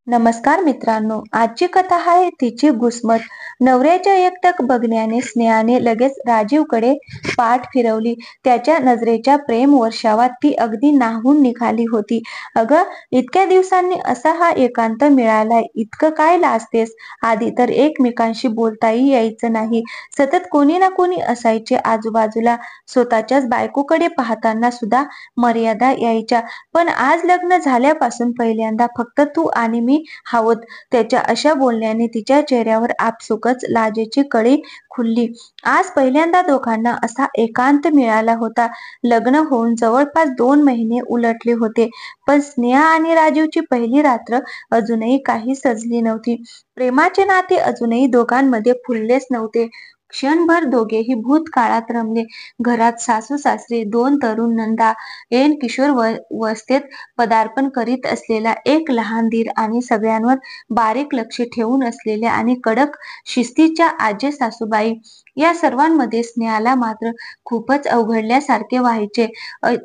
नमस्कार मित्रांनो, आजची कथा आहे तिची घुसमट. नवऱ्याच्या एकटक बघण्याने स्नेहाने लगेच राजीवकडे पाठ फिरवली. त्याच्या नजरेच्या प्रेम वर्षावात ती अगदी न्हाऊन निघाली होती. अगं, इतक्या दिवसांनी असा हा एकांत मिळालाय, इतकं काय लाजतेस? आधी तर एकमेकांशी बोलताही यायचं नाही. सतत कोणी ना कोणी असायचे आजूबाजूला. स्वतःच्याच बायकोकडे पाहताना सुद्धा मर्यादा यायच्या. पण आज लग्न झाल्यापासून पहिल्यांदा फक्त तू आणि मी हवंत. त्याच्या अशा बोलण्याने तिच्या चेहऱ्यावर आपसुकच लाजेची कळी खुलली. आज पहिल्यांदा दोघांना असा एकांत मिळाला होता. लग्न होऊन जवळपास 2 महिने उलटले होते, पण स्नेहा आणि राजीवची पहिली रात्र अजूनही काही सजली नव्हती. प्रेमाचे नाते अजूनही दोघांमध्ये फुललेच नव्हते. क्षणभर दोघेही भूतकाळात रमले. घरात सासू सासरे, 2 तरुण नंदा, ऐन किशोरावस्थेत पदार्पण करीत असलेला एक लहान दीर आणि सगळ्यांवर बारीक लक्ष ठेवून असलेल्या आणि कडक शिस्तीच्या आजे सासूबाई. या सर्वांमध्ये स्नेहाला मात्र खूपच अवघडल्यासारखे व्हायचे.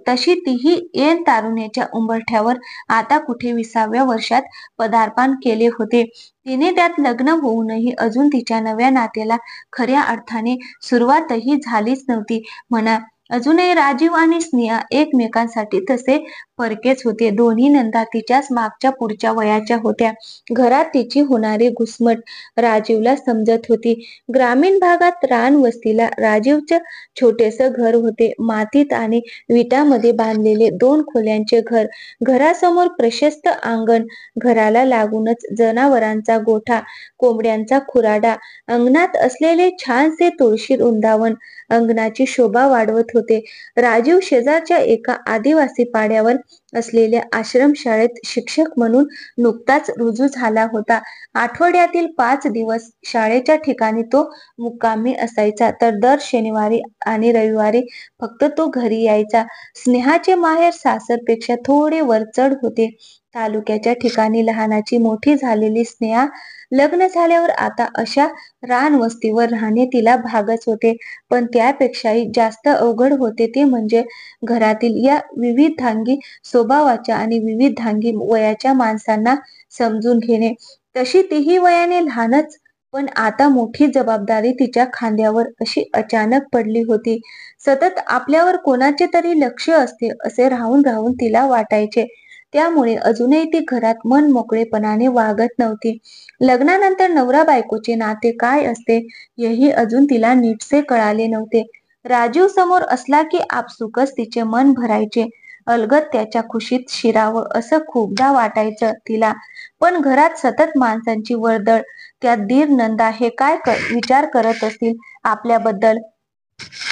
तशी तीही ऐन तारुण्याच्या उंबरठ्यावर आता कुठे 20व्या वर्षात पदार्पण केले होते. तिने त्यात लग्न होऊनही अजून तिच्या नव्या नात्याला खऱ्या अर्थाने सुरुवातही झालीच नव्हती म्हणा. अजूनही राजीव आणि स्नेहा एकमेकांसाठी तसे परकेच होते. दोन्ही नंदा तिच्याच मागच्या पुढच्या वयाच्या होत्या. घरात तिची होणारी घुसमट राजीवला समजत होती. ग्रामीण भागात रानवस्तीला राजीवचं छोटेसं घर होते. मातीत आणि विटांमध्ये बांधलेले 2 खोल्यांचे घर. घरासमोर प्रशस्त अंगण, घराला लागूनच जनावरांचा गोठा, कोंबड्यांचा खुराडा, अंगणात असलेले छानसे तुळशी वृंदावन अंगणाची शोभा वाढवत होते. राजीव शेजारच्या एका आदिवासी पाड्यावर असलेल्या आश्रमशाळेत शिक्षक म्हणून नुकताच रुजू झाला होता. आठवड्यातील 5 दिवस शाळेच्या ठिकाणी तो मुक्कामी असायचा, तर दर शनिवारी आणि रविवारी फक्त तो घरी यायचा. स्नेहाचे माहेर सासरपेक्षा थोडे वरचढ होते. तालुक्याच्या ठिकाणी लहानाची मोठी झालेली स्नेहा लग्न झाल्यावर आता अशा रानवस्तीवर राहणे तिला भागच होते. पण त्यापेक्षाही जास्त अवघड होते ते म्हणजे घरातील या विविधांगी स्वभावाच्या आणि विविधांगी वयाच्या माणसांना समजून घेणे. तशी तीही वयाने लहानच, पण आता मोठी जबाबदारी तिच्या खांद्यावर अशी अचानक पडली होती. सतत आपल्यावर कोणाचे तरी लक्ष असते असे राहून राहून तिला वाटायचे. त्यामुळे अजूनही ती घरात मन मोकळेपणाने वागत नव्हती. लग्नानंतर नवरा बायकोचे नाते काय असते हेही अजून तिला नीटसे कळाले नव्हते. राजीव समोर असला की आपसुकच तिचे मन भरायचे. अलगद त्याच्या खुशीत शिरावं असं खूपदा वाटायचं तिला. पण घरात सतत माणसांची वर्दळ, त्यात दीर नंदा हे काय विचार करत असतील आपल्याबद्दल.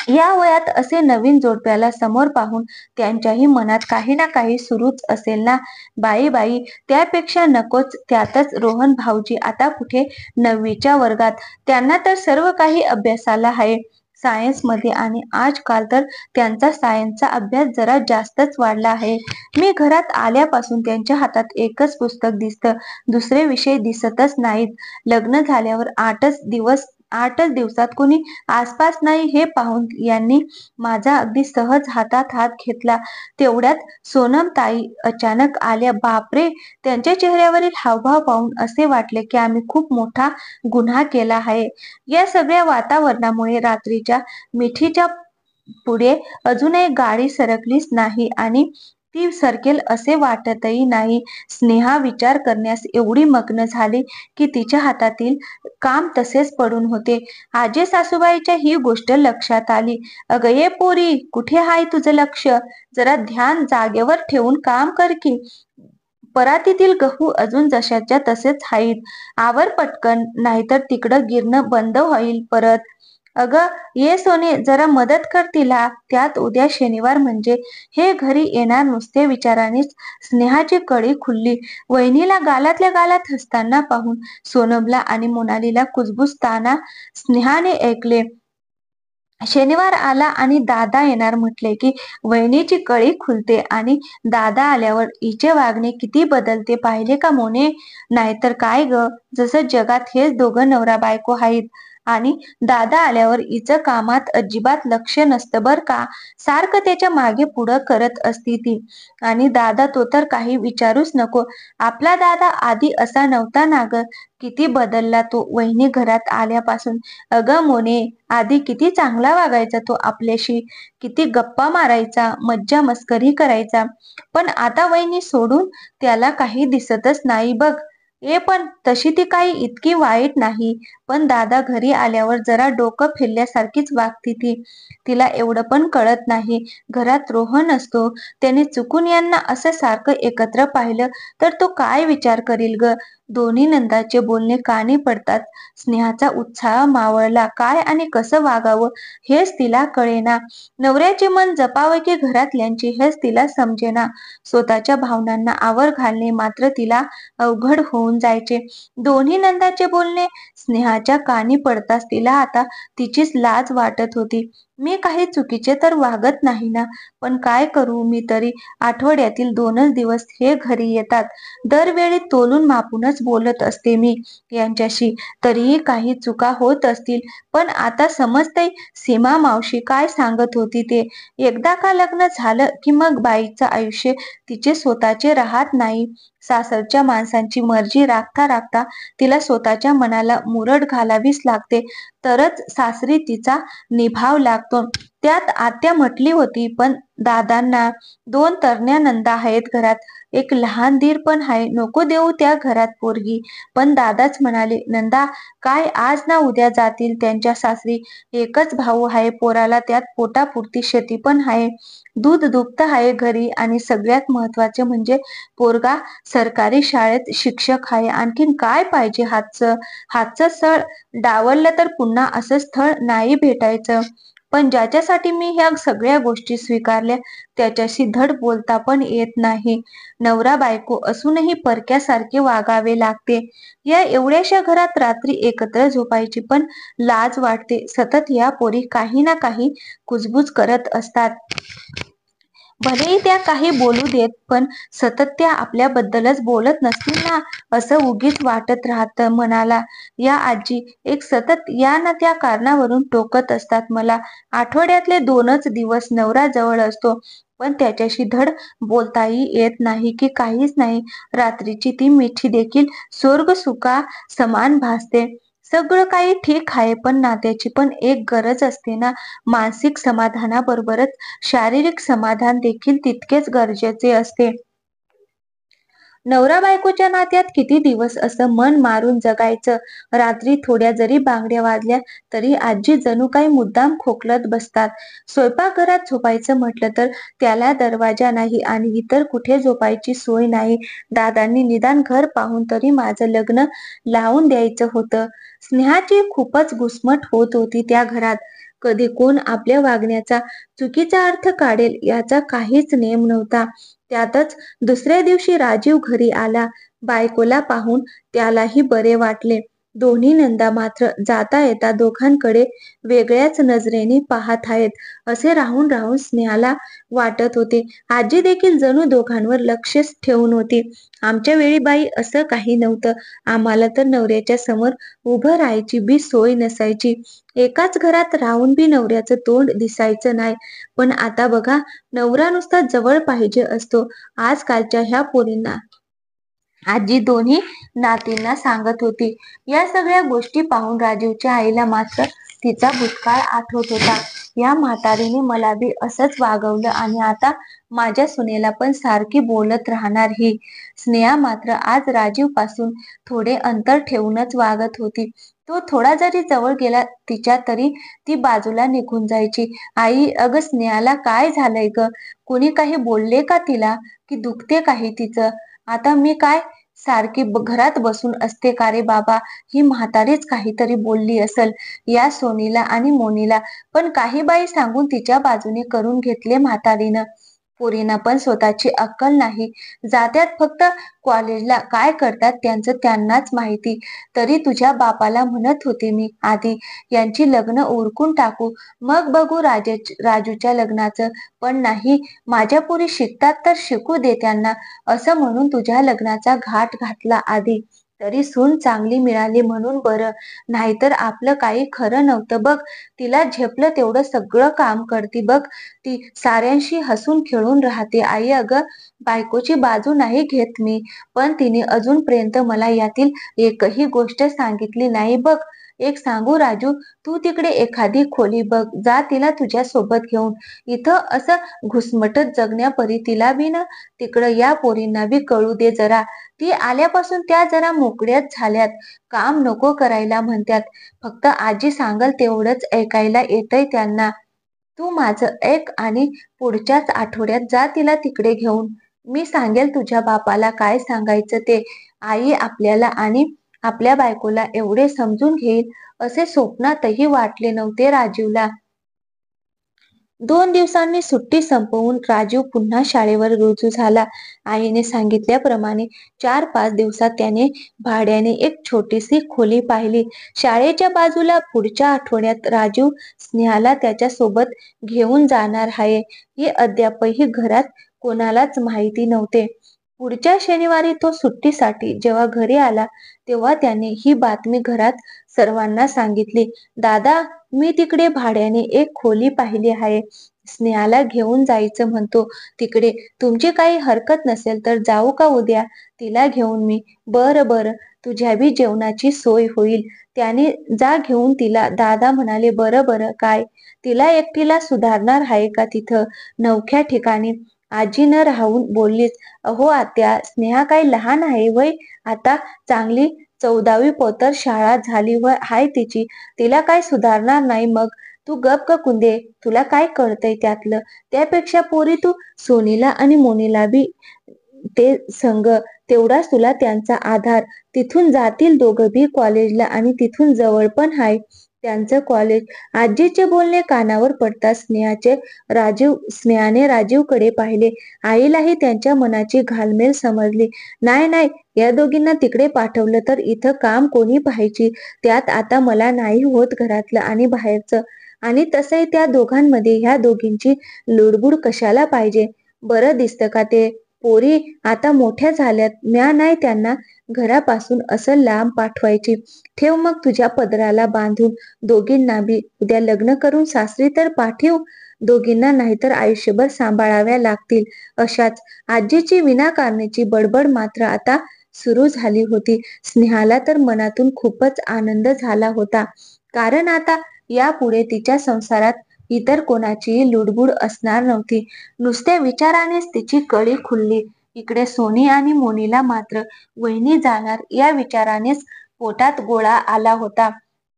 या वयात असे नवीन जोडप्याला समोर पाहून त्यांच्याही मनात काही ना काही सुरूच असेल ना. बाई बाई, त्यापेक्षा नकोच. त्यातच रोहन भाऊजी आता कुठे 9वीच्या वर्गात. त्यांना तर सर्व काही अभ्यासाला आहे सायन्समध्ये, आणि आजकाल तर त्यांचा सायन्सचा अभ्यास जरा जास्तच वाढला आहे. मी घरात आल्यापासून त्यांच्या हातात एकच पुस्तक दिसतं, दुसरे विषय दिसतच नाहीत. लग्न झाल्यावर 8च दिवसात कोणी आसपास नाही हे पाहून यांनी माझा अगदी सहज हातात हात घेतला. तेवढ्यात सोनमताई अचानक आल्या. बापरे, त्यांच्या चेहऱ्यावरील हावभाव पाहून असे वाटले की आम्ही खूप मोठा गुन्हा केला आहे. या सगळ्या वातावरणामुळे रात्रीच्या मिठीच्या पुढे अजूनही गाडी सरकलीच नाही आणि ती सरकेल असे वाटतही नाही. स्नेहा विचार करण्यास एवढी मग्न झाली की तिच्या हातातील काम तसेच पडून होते. आजे सासूबाईच्या ही गोष्ट लक्षात आली. अगं ये पोरी, कुठे हाय तुझं लक्ष? जरा ध्यान जागेवर ठेवून काम कर की. परातीतील गहू अजून जशाच्या तसेच आहेत. आवर पटकन, नाहीतर तिकडं गिरणं बंद होईल परत. अगं ये सोने, जरा मदत कर तिला. त्यात उद्या शनिवार म्हणजे हे घरी येणार. नुसते विचारानेच स्नेहाची कळी खुलली. वहिनीला गालातल्या गालात हसताना पाहून सोनमला आणि मोनालीला कुजबुजताना स्नेहाने ऐकले. शनिवार आला आणि दादा येणार म्हटले की वहिनीची कळी खुलते, आणि दादा आल्यावर हिचे वागणे किती बदलते पाहिले का मोने? नाहीतर काय ग, जसं जगात हेच दोघं नवरा बायको आहेत. आणि दादा आल्यावर हिचं कामात अजिबात लक्ष नसतं बर का. सारखं त्याच्या मागे पुढं करत असती ती. आणि दादा तो तर काही विचारूच नको. आपला दादा आधी असा नव्हता ना ग. किती बदलला तो वहिनी घरात आल्यापासून. अगं मोने, आधी किती चांगला वागायचा तो आपल्याशी. किती गप्पा मारायचा, मज्जा मस्करी करायचा. पण आता वहिनी सोडून त्याला काही दिसतच नाही बघ. पण तशी ती काही इतकी वाईट नाही. पण दादा घरी आल्यावर जरा डोकं फिरल्यासारखीच वागती ती. तिला एवढं पण कळत नाही. घरात रोहन असतो. त्याने चुकून यांना असं सारखं एकत्र पाहिलं तर तो काय विचार करील ग. दोन्ही नंदाचे बोलणे कानी पडतात. स्नेहाचा उत्साह मावळला. काय आणि कसं वागावं हेच तिला कळेना. नवऱ्याचे मन जपावं की घरातल्यांची हेच तिला समजेना. स्वतःच्या भावनांना आवर घालणे मात्र तिला अवघड होऊन जायचे. दोन्ही नंदाचे बोलणे स्नेहाच्या कानी पडताच तिला आता तिचीच लाज वाटत होती. मी काही चुकीचे तर वागत नाही ना. पण काय करू मी तरी. आठवड्यातील 2च दिवस हे घरी येतात. दरवेळी तोलून मापूनच बोलत असते मी यांच्याशी. तरीही काही चुका होत असतील. पण आता समजतंय सीमा मावशी काय सांगत होती ते. एकदा का लग्न झालं की मग बाईचं आयुष्य तिचे स्वतःचे राहत नाही. सासरच्या माणसांची मर्जी राखता राखता तिला स्वतःच्या मनाला मुरड घालावीच लागते. तरच सासरी तिचा निभाव लागतो. त्यात आत्या म्हटली होती पण दादांना 2 तरण्या नंदा आहेत घरात. एक लहान दीर पण आहे. नको देऊ त्या घरात पोरगी. पण दादाच म्हणाले, नंदा काय आज ना उद्या जातील त्यांच्या सासरी. एकच भाऊ आहे पोराला. त्यात पोटापुरती शेती पण आहे. दूध दुभतं आहे घरी. आणि सगळ्यात महत्वाचे म्हणजे पोरगा सरकारी शाळेत शिक्षक आहे. आणखीन काय पाहिजे हातचं स्थळ डावललं तर पुन्हा असं स्थळ नाही भेटायचं. पण ज्याच्यासाठी मी ह्या सगळ्या गोष्टी स्वीकारल्या त्याच्याशी धड बोलता पण येत नाही. नवरा बायको असूनही परक्यासारखे वागावे लागते. या एवढ्याशा घरात रात्री एकत्र झोपायची पण लाज वाटते. सतत या पोरी काही ना काही कुजबुज करत असतात. भलेही त्या काही बोलू देत पण सतत त्या आपल्याबद्दलच बोलत नसतील ना असं उगीच वाटत राहतं मनाला. या आजी एक सतत या ना त्या कारणावरून टोकत असतात मला. आठवड्यातले 2च दिवस नवरा जवळ असतो पण त्याच्याशी धड बोलताही येत नाही की काहीच नाही. रात्रीची ती मिठी देखील स्वर्ग सुखा समान भासते. सगळं काही ठीक आहे पण नात्याची पण एक गरज असते ना. मानसिक समाधानाबरोबरच शारीरिक समाधान देखील तितकेच गरजेचे असते. नवरा बायकोच्या नात्यात किती दिवस असं मन मारून जगायचं. रात्री थोड्या जरी बांगड्या वाजल्या तरी आजी जणू काही मुद्दाम खोकलत बसतात. स्वयंपाकघरात झोपायचं म्हटलं तर त्याला दरवाजा नाही आणि इतर कुठे झोपायची सोय नाही. दादांनी निदान घर पाहून तरी माझं लग्न लावून द्यायचं होतं. स्नेहाची खूपच घुसमट होत होती त्या घरात. कधी कोण आपल्या वागण्याचा चुकीचा अर्थ काढेल याचा काहीच नेम नव्हता. त्यातच दुसऱ्या दिवशी राजीव घरी आला. बायकोला पाहून त्यालाही बरे वाटले. दोन्ही नंदा मात्र जाता येता दोघांकडे वेगळ्याच नजरेने पाहत आहेत असे राहून राहून स्नेहाला वाटत होते. आजी देखील जणू दोघांवर लक्षच ठेवून होती. आमच्या वेळी बाई असं काही नव्हतं. आम्हाला तर नवऱ्याच्या समोर उभं राहायची बी सोय नसायची. एकाच घरात राहून बी नवऱ्याचं तोंड दिसायचं नाही. पण आता बघा नवरा नुसता जवळ पाहिजे असतो. आजकालच्या ह्या पोरींना आजी दोन्ही नातींना सांगत होती. या सगळ्या गोष्टी पाहून राजीवच्या आईला मात्र तिचा भूतकाळ आठवत होता. या म्हातारीने मला बी असंच वागवलं आणि आता माझ्या सुनेला पण सारखी बोलत राहणार ही. स्नेहा मात्र आज राजीव पासून थोडे अंतर ठेवूनच वागत होती. तो थोडा जरी जवळ गेला तिच्या तरी ती बाजूला निघून जायची. आई अगं स्नेहाला काय झालंय ग. कोणी काही बोलले का तिला की दुखते काही तिचं. आता मी काय सारखी घरात बसून असते का रे बाबा. ही म्हातारीच काहीतरी बोलली असल या सोनीला आणि मोनीला. पण काही बाई सांगून तिच्या बाजूने करून घेतले म्हातारीनं. पोरींना पण स्वतःची अक्कल नाही. जात्यात फक्त कॉलेजला. काय करतात त्यांचं त्यांनाच माहिती. तरी तुझ्या बापाला म्हणत होते मी आधी यांची लग्न उरकून टाकू मग बघू राजूच्या लग्नाचं. पण नाही, माझ्या पोरी शिकतात तर शिकू दे त्यांना असं म्हणून तुझ्या लग्नाचा घाट घातला आधी. तरी सून चांगली मिळाली म्हणून बरं, नाहीतर आपलं काही खरं नव्हतं बघ. तिला झेपलं तेवढं सगळं काम करती बघ. ती साऱ्यांशी हसून खेळून राहते. आई अगं, बायकोची बाजू नाही घेत मी, पण तिने अजूनपर्यंत मला यातील एकही गोष्ट सांगितली नाही बघ. एक सांगू राजू, तू तिकडे एखादी खोली बघ, जा तिला तुझ्या सोबत घेऊन. इथं असं घुसमटत जगण्यापरी तिला बी ना तिकडं या पोरींना बी कळू दे जरा. ती आल्यापासून त्या जरा मोकळ्याच झाल्यात. काम नको करायला म्हणत्यात. फक्त आजी सांगल तेवढंच ऐकायला येतंय त्यांना. तू माझं ऐक आणि पुढच्याच आठवड्यात जा तिला तिकडे घेऊन. मी सांगेल तुझ्या बापाला काय सांगायचं ते. आई आपल्याला आणि आपल्या बायकोला एवढे समजून घेईल असे स्वप्नातही वाटले नव्हते राजीवला. 2 दिवसांनी सुट्टी संपवून राजीव पुन्हा शाळेवर रुजू झाला. आईने सांगितल्याप्रमाणे 4-5 दिवसात त्याने भाड्याने एक छोटीशी खोली पाहिली. शाळेच्या बाजूला. पुढच्या आठवड्यात राजीव स्नेहाला त्याच्यासोबत घेऊन जाणार आहे हे अद्यापही घरात कोणालाच माहिती नव्हते. पुढच्या शनिवारी तो सुट्टीसाठी जेव्हा घरी आला तेव्हा त्याने ही बातमी घरात सर्वांना सांगितली. दादा, मी तिकडे भाड्याने एक खोली पाहिली आहे. स्नेहाला घेऊन जायचं म्हणतो तिकडे. तुमची काही हरकत नसेल तर जाऊ का उद्या तिला घेऊन मी? बरं बरं, तुझ्या बी जेवणाची सोय होईल. त्याने जा घेऊन तिला. दादा म्हणाले, बरं बरं, काय तिला एकटीला सुधारणार आहे का तिथं नवख्या ठिकाणी? आजी न राहून बोललीच. अहो आत्या, स्नेहा काही लहान आहे वय आता. चांगली 14वी पोतर शाळा झाली हाय तिची. तिला काय सुधारणार नाही मग. तू गप ग कुंदे, तुला काय कळतंय त्यातलं. त्यापेक्षा पोरी तू सोनीला आणि मोनीला बी ते संग, तेवढाच तुला त्यांचा आधार. तिथून जातील दोघं बी कॉलेजला आणि तिथून जवळ पण हाय त्यांचं कॉलेज. आजीचे बोलणे कानावर पडताच स्नेहाने राजीवकडे पाहिले. आईलाही त्यांच्या मनाची घालमेल समजली. नाही नाही, या दोघींना तिकडे पाठवलं तर इथं काम कोणी पाहायची? त्यात आता मला नाही होत घरातलं आणि बाहेरचं. आणि तसंही त्या दोघांमध्ये ह्या दोघींची लुडबुड कशाला पाहिजे? बरं दिसतं का ते? पोरी आता मोठ्या झाल्यात. म्या नाही त्यांना घरापासून असं लांब पाठवायची. ठेव मग तुझ्या पदराला बांधून दोघींना बी. उद्या लग्न करून सासरी तर पाठव दोघींना, नाहीतर आयुष्यभर सांभाळाव्या लागतील अशाच. आजीची विनाकारणीची बडबड मात्र आता सुरू झाली होती. स्नेहाला तर मनातून खूपच आनंद झाला होता. कारण आता यापुढे तिच्या संसारात इतर कोणाचीही लुडबुड असणार नव्हती. नुसत्या विचारानेच तिची कळी खुलली. इकडे सोनी आणि मोनीला मात्र वहिनी जाणार या विचारानेच पोटात गोळा आला होता.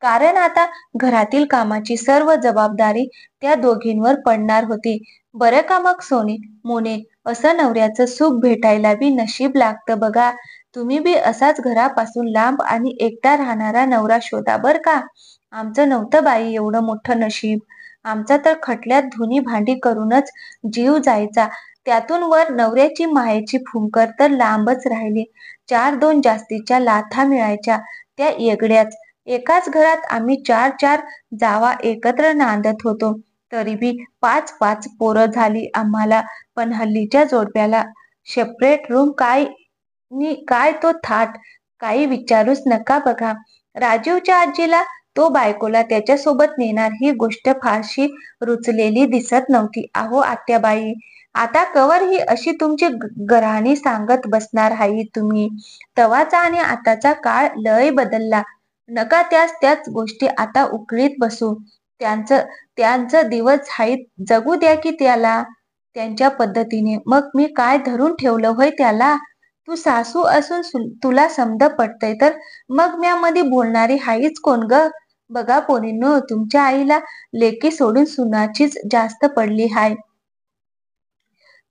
कारण आता घरातील कामाची सर्व जबाबदारी त्या दोघींवर पडणार होती. बरं का मग सोनी, मोने, असं नवऱ्याचं सुख भेटायला बी नशीब लागतं बघा. तुम्ही बी असाच घरापासून लांब आणि एकटा राहणारा नवरा शोधा बर का. आमचं नव्हतं बाई एवढं मोठं नशीब. आमचा तर खटल्यात धुनी भांडी करूनच जीव जायचा. त्यातून वर नवऱ्याची मायेची फुंकर तर लांबच राहिली. 4-2 जास्तीच्या लाथा मिळायच्या त्या येगळ्याच. एकाच घरात आम्ही 4-4 जावा एकत्र नांदत होतो. तरी बी 5-5 पोरं झाली आम्हाला. पण हल्लीच्या जोडप्याला सेपरेट रूम काय नि काय तो थाट, काही विचारूच नका बघा. राजीवच्या आजीला तो बायकोला त्याच्यासोबत नेणार ही गोष्ट फारशी रुचलेली दिसत नव्हती. अहो आत्याबाई, आता कवर ही अशी तुमची गऱ्हाणी सांगत बसणार हाई तुम्ही? तवाचा आणि आताचा काळ लय बदलला. नका त्याच त्याच गोष्टी आता उकळीत बसू. त्यांचं त्यांचं दिवस हाईत, जगू द्या की त्याला त्यांच्या पद्धतीने. मग मी काय धरून ठेवलं होय त्याला? तू सासू असून तुला समद पटतंय तर मग म्या मध्ये बोलणारी हाईच कोण ग? बघा पोरींनो, तुमच्या आईला लेकी सोडून सुनाचीच जास्त पडली हाय.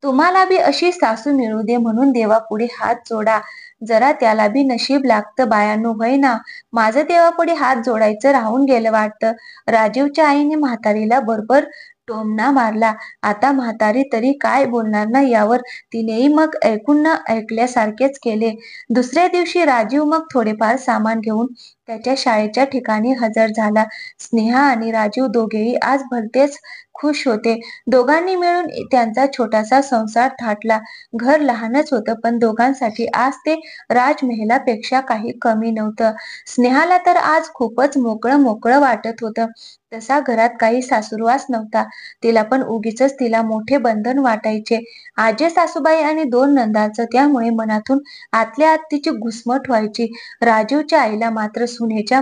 तुम्हाला बी अशी सासू मिळू दे म्हणून देवापुढे हात जोडा. जरा त्याला बी नशीब लागतं बायानो, होय ना? माझं देवापुढे हात जोडायचं राहून गेलं वाटतं. राजीवच्या आईने म्हातारीला बरोबर टोमणा मारला. आता म्हातारी तरी काय बोलणार ना यावर. तिनेही मग ऐकून न ऐकल्यासारखेच केले. दुसऱ्या दिवशी राजीव मग थोडेफार सामान घेऊन त्याच्या शाळेच्या ठिकाणी हजर झाला. स्नेहा आणि राजीव दोघेही आज भलतेच खुश होते. दोघांनी मिळून त्यांचा छोटासा संसार थाटला. घर लहानच होतं पण दोघांसाठी आज ते राजमहालापेक्षा काही कमी नव्हतं. स्नेहाला तर आज खूपच मोकळं मोकळं वाटत होतं. तसा घरात काही सासूरवास नव्हता. तिला पण उगीचच तिला मोठे बंधन वाटायचे. आजी सासूबाई आणि 2 नंदाचं, त्यामुळे मनातून आतल्या आत तिची घुसमट व्हायची. राजीवच्या आईला मात्र सुनेच्या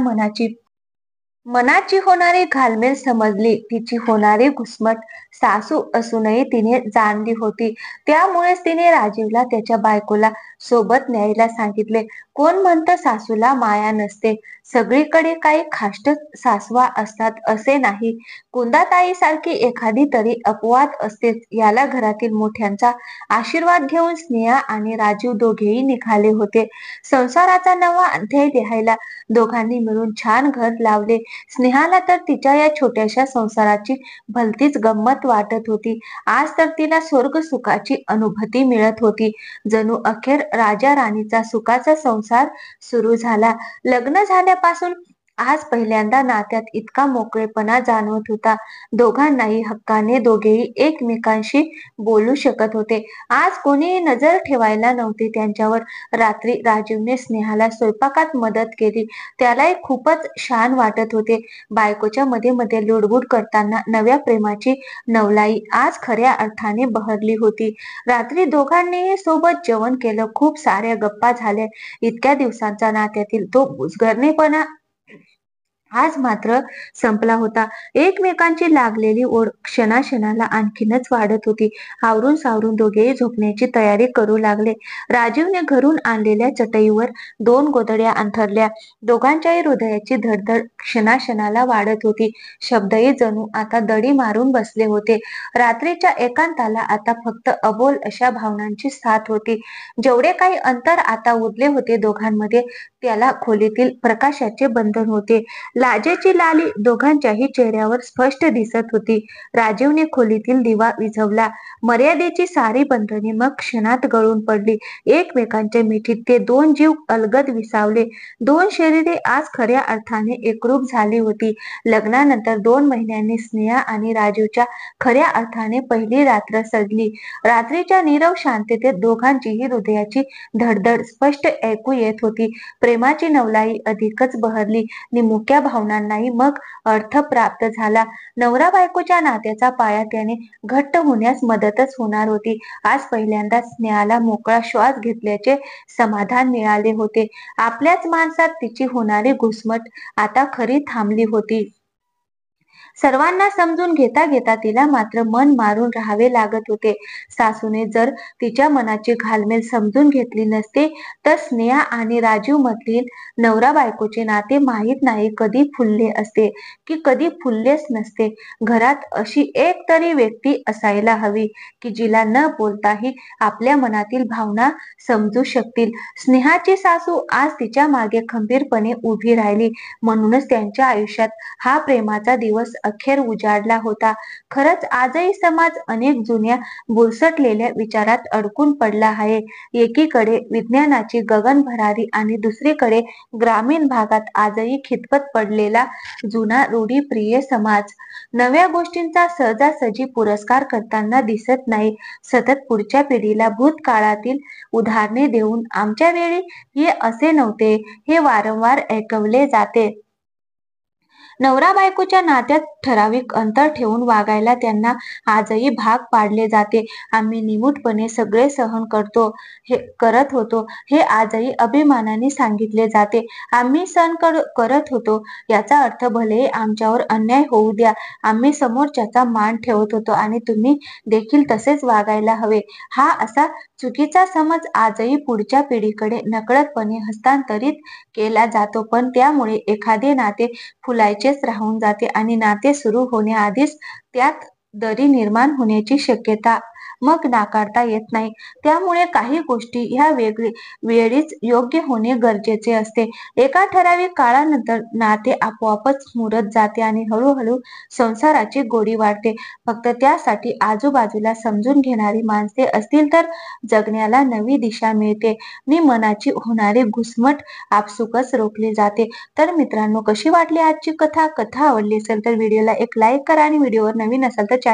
मनाची होणारी घालमेल समजली. तिची होणारी घुसमट सासू असूनही तिने जाणली होती. त्यामुळेच तिने राजीवला त्याच्या बायकोला सोबत न्यायला सांगितले. कोण म्हणतं सासूला माया नसते. सगळीकडे काही खाष्ट सासवा असतात असे नाही. कुंदाताईसारखी एखादी तरी अपवाद असतेच. याला घरातील मोठ्यांचा आशीर्वाद घेऊन स्नेहा आणि राजीव दोघेही निघाले होते संसाराचा नवा अध्याय लिहायला. दोघांनी मिळून छान घर लावले. स्नेहाला तर तिच्या या छोट्याशा संसाराची भलतीच गंमत वाटत होती. आज तर तिला स्वर्ग सुखाची अनुभूती मिळत होती. जणू अखेर राजा राणीचा सुखाचा संसार सुरू झाला. लग्न झाल्यापासून आज पहिल्यांदा नात्यात इतका मोकळेपणा जाणवत होता. दोघांनाही हक्काने दोघेही एकमेकांशी बोलू शकत होते. आज कोणीही नजर ठेवायला नव्हते त्यांच्यावर. रात्री राजीवने स्नेहाला स्वयंपाकात मदत केली. त्यालाही खूपच छान वाटत होते. बायकोच्या मध्ये मध्ये लुडबुड करताना नव्या प्रेमाची नवलाई आज खऱ्या अर्थाने बहरली होती. रात्री दोघांनीही सोबत जेवण केलं. खूप साऱ्या गप्पा झाल्या. इतक्या दिवसांचा नात्यातील तो बुजगरणेपणा आज मात्र संपला होता. एकमेकांची लागलेली ओढ क्षणाक्षणाला आणखीनच वाढत होती. आवरून सावरून दोघेही झोपण्याची तयारी करू लागले. राजीवने घरून आणलेल्या चटईवर 2 गोधड्या अंथरल्या. दोघांच्याही हृदयाची धडधड क्षणाक्षणाला वाढत होती. शब्दही जणू आता दडी मारून बसले होते. रात्रीच्या एकांताला आता फक्त अबोल अशा भावनांची साथ होती. जेवढे काही अंतर आता उरले होते दोघांमध्ये, त्याला खोलीतील प्रकाशाचे बंधन होते. लाजेची लाली दोघांच्याही चेहऱ्यावर स्पष्ट दिसत होती. राजीवने खोलीतील दिवा विझवला. मर्यादेची सारी बंधने मग क्षणात गळून पडली. एकमेकांच्या मिठीत ते 2 जीव अलगद विसावले. 2 शरीरे आज खऱ्या अर्थाने एकरूप झाली होती. लग्नानंतर 2 महिन्यांनी स्नेहा आणि राजीवच्या खऱ्या अर्थाने पहिली रात्र सजली. रात्रीच्या नीरव शांततेत दोघांचीही हृदयाची धडधड स्पष्ट ऐकू येत होती. प्रेमाची नवलाई अधिकच बहरली. मुक्या भावनांनाही मग अर्थ प्राप्त झाला. नवरा बायकोच्या नात्याचा पाया त्याने घट्ट होण्यास मदतच होणार होती. आज पहिल्यांदा स्नेहाला मोकळा श्वास घेतल्याचे समाधान मिळाले होते. आपल्याच माणसात तिची होणारी घुसमट आता खरी थांबली होती. सर्वांना समजून घेता घेता तिला मात्र मन मारून राहावे लागत होते. सासूने जर तिच्या मनाची घालमेल समजून घेतली नसते तर स्नेहा आणि राजीव मधील नवरा बायकोचे नाते माहीत नाही कधी फुलले असते की कधी फुललेच नसते. घरात अशी एक तरी व्यक्ती असायला हवी की जिला न बोलताही आपल्या मनातील भावना समजू शकतील. स्नेहाची सासू आज तिच्या मागे खंबीरपणे उभी राहिली. म्हणूनच त्यांच्या आयुष्यात हा प्रेमाचा दिवस अखेर उजाडला होता. खरंच आजही समाज अनेक जुन्या बुरसटलेल्या विचारात अडकून पडला आहे. एकीकडे विज्ञानाची गगनभरारी आणि दुसरीकडे ग्रामीण भागात आजही खितपत पडलेला जुना रूढीप्रिय समाज नव्या गोष्टींचा सहजासहजी पुरस्कार करताना दिसत नाही. सतत पुढच्या पिढीला भूतकाळातील उदाहरणे देऊन आमच्या वेळी हे असे नव्हते हे वारंवार ऐकवले जाते. नवरा बायकोच्या नात्यात ठराविक अंतर ठेवून वागायला त्यांना आजही भाग पाडले जाते. आम्ही निमूटपणे सगळे सहन करत होतो हे आजही अभिमानाने सांगितले जाते. आम्ही सहन करत होतो याचा अर्थ भलेही आमच्यावर अन्याय होऊ द्या, आम्ही समोरच्याचा मान ठेवत होतो आणि तुम्ही देखील तसेच वागायला हवे, हा असा चुकीचा समज आजही पुढच्या पिढीकडे नकळतपणे हस्तांतरित केला जातो. पण त्यामुळे एखादे नाते फुलायचेच राहून जाते आणि नाते सुरू होण्याआधीच त्यात दरी निर्माण होण्याची शक्यता मग नाकारता येत नाही. त्यामुळे काही गोष्टी ह्या वेळीच योग्य होणे गरजेचे असते. एका ठराविक काळानंतर नाते आपोआपच मुरत जाते आणि हळूहळू संसाराची गोडी वाढते. फक्त त्यासाठी आजूबाजूला समजून घेणारी माणसे असतील तर जगण्याला नवी दिशा मिळते नि मनाची होणारी घुसमट आपसुकच रोखली जाते. तर मित्रांनो, कशी वाटली आजची कथा आवडली असेल तर व्हिडिओला एक लाईक करा आणि व्हिडिओवर नवीन असाल तर